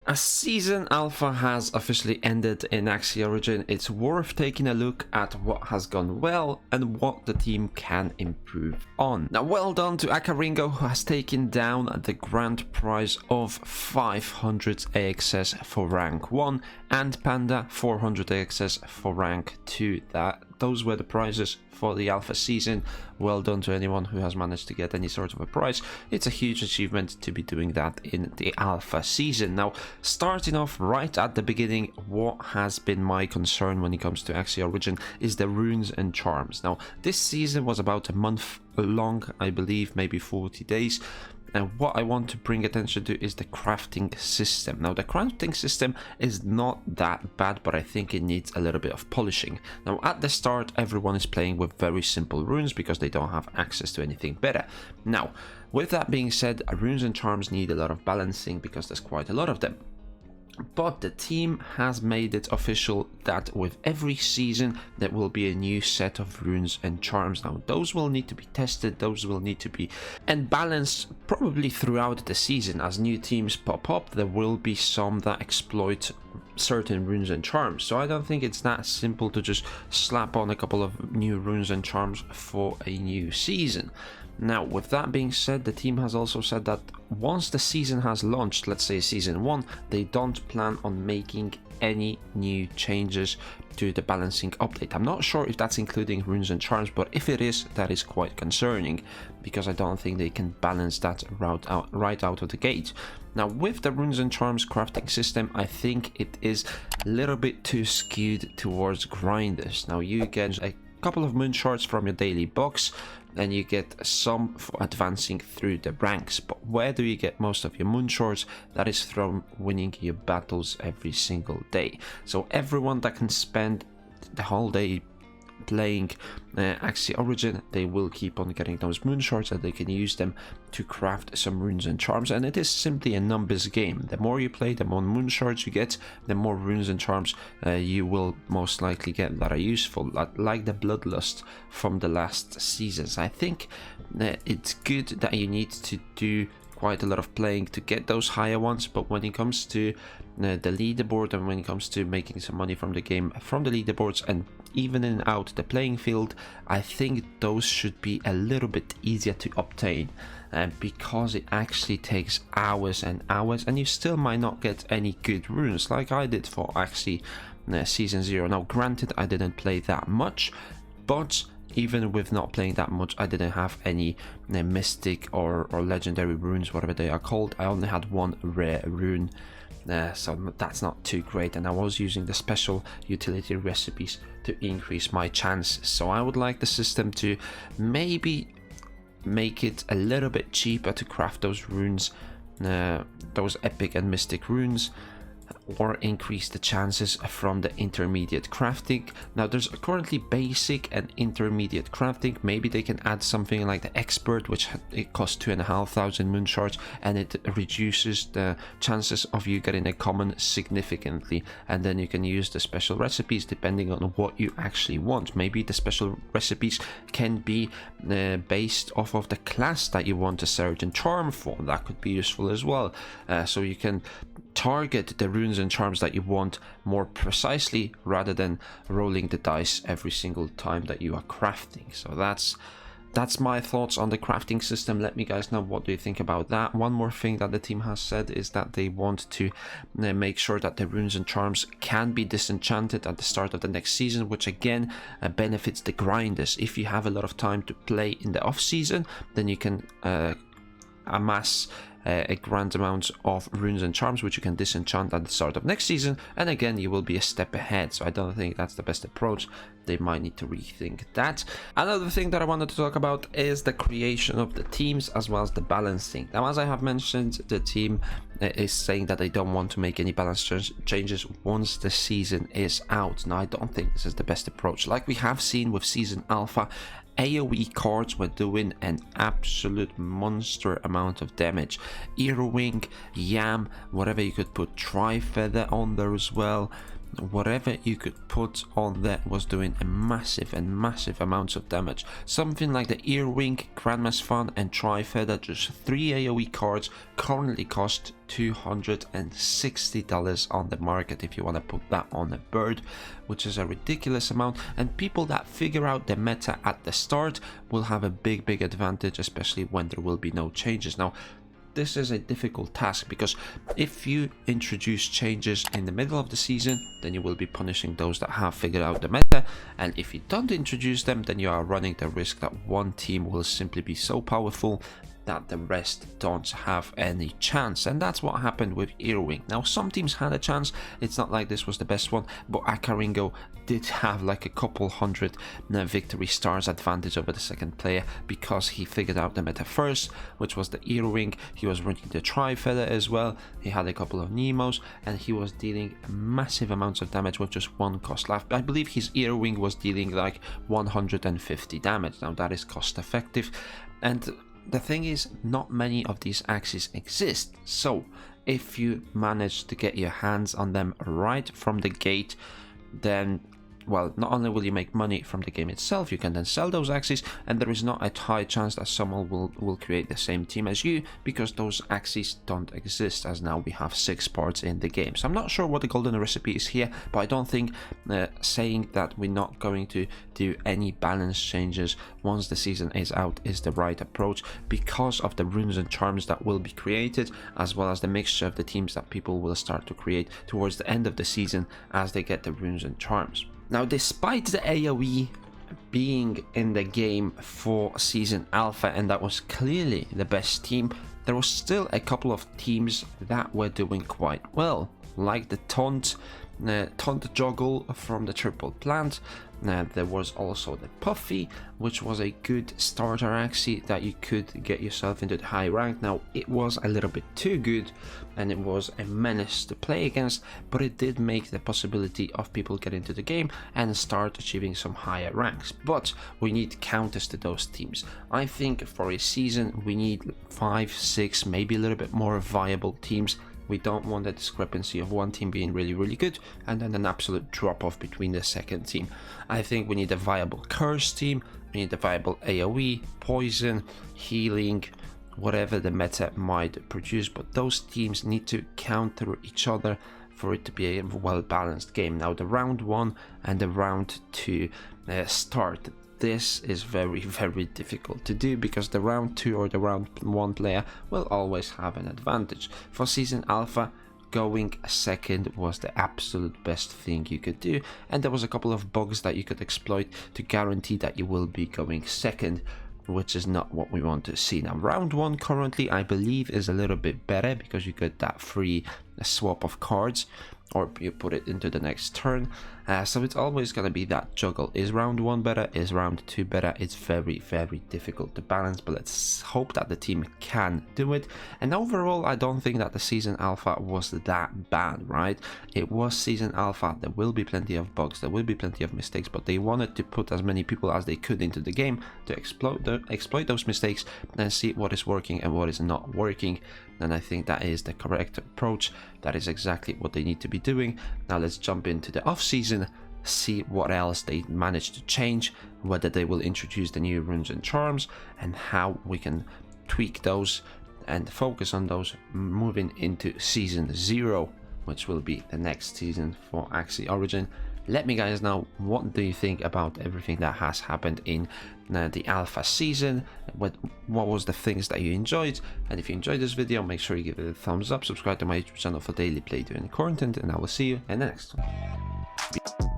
As Season Alpha has officially ended in Axie Origin, it's worth taking a look at what has gone well and what the team can improve on. Now, well done to Akaringo, who has taken down the grand prize of 500 AXS for rank 1 and Panda 400 AXS for rank 2. Those were the prizes for the alpha season. Well done to anyone who has managed to get any sort of a prize. It's a huge achievement to be doing that in the alpha season. Now, starting off right at the beginning, what has been my concern when it comes to Axie Origin is the runes and charms. Now, this season was about a month long, I believe, maybe 40 days. And what I want to bring attention to is the crafting system. Now, the crafting system is not that bad, but I think it needs a little bit of polishing. Now, at the start, everyone is playing with very simple runes because they don't have access to anything better. Now, with that being said, runes and charms need a lot of balancing because there's quite a lot of them. But the team has made it official that with every season there will be a new set of runes and charms. Now, those will need to be tested, those will need to be and balanced probably throughout the season. As new teams pop up, there will be some that exploit certain runes and charms. So I don't think it's that simple to just slap on a couple of new runes and charms for a new season. Now, with that being said, the team has also said that once the season has launched, let's say season 1, they don't plan on making any new changes to the balancing update. I'm not sure if that's including runes and charms, but if it is, that is quite concerning because I don't think they can balance that right out of the gate. Now, with the runes and charms crafting system, I think it is a little bit too skewed towards grinders. Now, you get a couple of moon shards from your daily box and you get some for advancing through the ranks, but where do you get most of your moon shards? That is from winning your battles every single day. So everyone that can spend the whole day playing Axie Origin, they will keep on getting those moon shards and they can use them to craft some runes and charms, and it is simply a numbers game. The more you play, the more moon shards you get, the more runes and charms you will most likely get that are useful, like the bloodlust from the last seasons. I think it's good that you need to do quite a lot of playing to get those higher ones, but when it comes to the leaderboard and when it comes to making some money from the game, from the leaderboards and evening out the playing field, I think those should be a little bit easier to obtain because it actually takes hours and hours and you still might not get any good runes like I did for Axie Season 0. Now, granted, I didn't play that much, but even with not playing that much, I didn't have any mystic or legendary runes, whatever they are called. I only had one rare rune, so that's not too great, and I was using the special utility recipes to increase my chances. So I would like the system to maybe make it a little bit cheaper to craft those runes, those epic and mystic runes, or increase the chances from the intermediate crafting. Now, there's currently basic and intermediate crafting. Maybe they can add something like the expert, which it costs 2,500 moon shards and it reduces the chances of you getting a common significantly, and then you can use the special recipes depending on what you actually want. Maybe the special recipes can be based off of the class that you want a certain charm for. That could be useful as well, so you can target the runes and charms that you want more precisely rather than rolling the dice every single time that you are crafting. So that's my thoughts on the crafting system. Let me guys know what do you think about that. One more thing that the team has said is that they want to make sure that the runes and charms can be disenchanted at the start of the next season, which again benefits the grinders. If you have a lot of time to play in the off season, then you can amass a grand amount of runes and charms which you can disenchant at the start of next season, and again you will be a step ahead. So I don't think that's the best approach. They might need to rethink that. Another thing that I wanted to talk about is the creation of the teams as well as the balancing. Now, as I have mentioned, the team is saying that they don't want to make any balance changes once the season is out. Now, I don't think this is the best approach. Like we have seen with Season Alpha, AoE cards were doing an absolute monster amount of damage. Earwing, Yam, whatever you could put, Tri-Feather on there as well. whatever you could put on there was doing a massive amounts of damage. Something like the Earwing, Grandma's Fun and Tri-Feather, just 3 AoE cards, currently cost $260 on the market if you want to put that on a bird, which is a ridiculous amount. And people that figure out the meta at the start will have a big advantage, especially when there will be no changes. Now, this is a difficult task, because if you introduce changes in the middle of the season, then you will be punishing those that have figured out the meta, and if you don't introduce them, then you are running the risk that one team will simply be so powerful that the rest don't have any chance. And that's what happened with Earwing. Now, some teams had a chance, it's not like this was the best one, but Akaringo did have like a couple hundred victory stars advantage over the second player, because he figured out the meta first, which was the Earwing. He was running the Tri-Feather as well, he had a couple of Nemos, and he was dealing massive amounts of damage with just one cost left. I believe his Earwing was dealing like 150 damage. Now that is cost effective, and the thing is, not many of these Axies exist, so if you manage to get your hands on them right from the gate, then, well, not only will you make money from the game itself, you can then sell those Axies, and there is not a high chance that someone will create the same team as you, because those Axies don't exist, as now we have 6 parts in the game. So I'm not sure what the golden recipe is here, but I don't think saying that we're not going to do any balance changes once the season is out is the right approach, because of the runes and charms that will be created, as well as the mixture of the teams that people will start to create towards the end of the season as they get the runes and charms. Now, despite the AoE being in the game for Season Alpha, and that was clearly the best team, there was still a couple of teams that were doing quite well, like the Taunt Juggle from the Triple Plant. There was also the Puffy, which was a good starter Axie that you could get yourself into the high rank. Now, it was a little bit too good, and it was a menace to play against, but it did make the possibility of people get into the game and start achieving some higher ranks. But we need counters to those teams. I think for a season we need 5, 6, maybe a little bit more viable teams. We don't want the discrepancy of one team being really good and then an absolute drop off between the second team. I think we need a viable curse team, we need a viable AoE, poison, healing, whatever the meta might produce, but those teams need to counter each other for it to be a well-balanced game. Now, the round 1 and the round 2 start. This is very difficult to do, because the round 2 or the round 1 player will always have an advantage. For Season Alpha, going second was the absolute best thing you could do, and there was a couple of bugs that you could exploit to guarantee that you will be going second, which is not what we want to see. Now, round 1 currently, I believe, is a little bit better, because you get that free swap of cards, or you put it into the next turn. So it's always going to be that juggle. Is round 1 better? Is round 2 better? It's very difficult to balance, but let's hope that the team can do it. And overall, I don't think that the Season Alpha was that bad, right? It was Season Alpha. There will be plenty of bugs, there will be plenty of mistakes, but they wanted to put as many people as they could into the game to exploit those mistakes and see what is working and what is not working. And I think that is the correct approach. That is exactly what they need to be doing. Now let's jump into the off season, see what else they managed to change, whether they will introduce the new runes and charms, and how we can tweak those and focus on those moving into Season 0, which will be the next season for Axie Origin. Let me guys know, what do you think about everything that has happened in the alpha season? What was the things that you enjoyed? And if you enjoyed this video, make sure you give it a thumbs up, subscribe to my YouTube channel for daily playthrough and content, and I will see you in the next one.